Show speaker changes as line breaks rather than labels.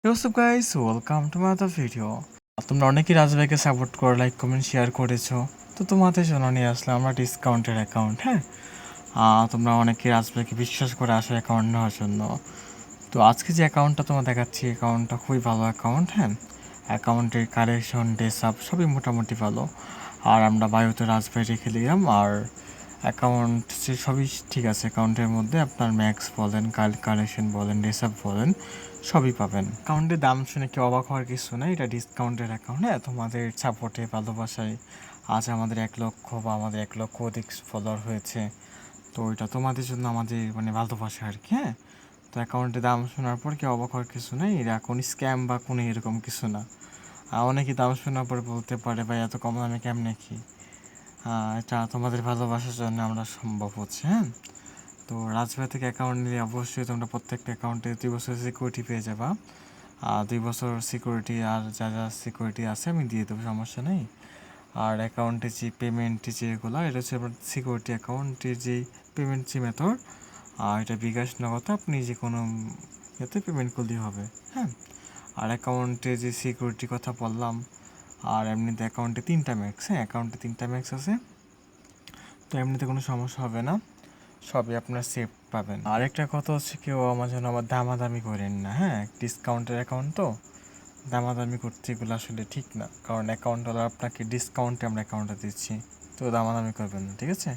What's up guys, welcome to my other video. তোমরা অনেকেই রাজভাইকে support করো, লাইক কমেন্ট শেয়ার করেছো। তো তোমাদের জন্য নিয়ে আসলাম আমরা ডিসকাউন্টের অ্যাকাউন্ট। হ্যাঁ, তোমরা অনেকেই রাজভাইকে বিশ্বাস করে আসো অ্যাকাউন্ট নেওয়ার জন্য। তো আজকে যে অ্যাকাউন্টটা তোমার দেখাচ্ছি, অ্যাকাউন্টটা খুবই ভালো অ্যাকাউন্ট। হ্যাঁ, অ্যাকাউন্টের কালেকশন ডেসাপ সবই মোটামুটি ভালো। আর আমরা বায়ুতে রাজভাই রেখে দিলাম। আর অ্যাকাউন্ট সবই ঠিক আছে। অ্যাকাউন্টের মধ্যে আপনার ম্যাক্স বলেন, কালেকশন বলেন, ডেসাপ বলেন, সবই পাবেন। অ্যাকাউন্টের দাম শুনে কেউ অবাক হওয়ার কিছু নেই, এটা ডিসকাউন্টের অ্যাকাউন্ট। হ্যাঁ, তোমাদের সাপোর্টে ভালোবাসায় আজ আমাদের 1 লক্ষ বা আমাদের 1 লক্ষ অধিক ফলোয়ার হয়েছে। তো এটা তোমাদের জন্য আমাদের ভালোবাসা আর কি। হ্যাঁ, তো অ্যাকাউন্টের দাম শোনার পর কেউ অবাক হওয়ার কিছু নেই, এটা কোনো স্ক্যাম বা কোনো এরকম কিছু না। অনেকে দাম শোনার পর বলতে পারে ভাই এত কম দামে কেমনে কি। এটা তোমাদের ভালোবাসার জন্য আমরা সম্ভব হচ্ছে। হ্যাঁ, তো রাজভাই থেকে অ্যাকাউন্ট নিলে অবশ্যই তোমরা প্রত্যেকটা অ্যাকাউন্টে 2 বছর সিকিউরিটি পেয়ে যাবা। 2 বছর সিকিউরিটি আর যা যা সিকিউরিটি আছে আমি দিয়ে দেবো, সমস্যা নেই। আর অ্যাকাউন্টে যে পেমেন্ট যেগুলো, এটা হচ্ছে আপনার সিকিউরিটি অ্যাকাউন্টের যে পেমেন্ট যে মেথড, এটা বিকাশ নগদ আপনি যে কোনো ইয়েতে পেমেন্ট করলেই হবে। হ্যাঁ, আর অ্যাকাউন্টে যে সিকিউরিটি কথা বললাম, আর এমনিতে অ্যাকাউন্টে 3টা ম্যাক্স। হ্যাঁ, অ্যাকাউন্টে 3টা ম্যাক্স আছে, তো এমনিতে কোনো সমস্যা হবে না, সবই আপনার সেফ পাবেন। আরেকটা কথা হচ্ছে, কেউ আমার জন্য আবার দামাদামি করেন না। হ্যাঁ, ডিসকাউন্টের অ্যাকাউন্ট তো দামাদামি করতে এগুলো আসলে ঠিক না, কারণ অ্যাকাউন্ট হলো আপনাকে ডিসকাউন্টে আমরা অ্যাকাউন্টটা দিচ্ছি, তো দামাদামি করবেন না, ঠিক আছে।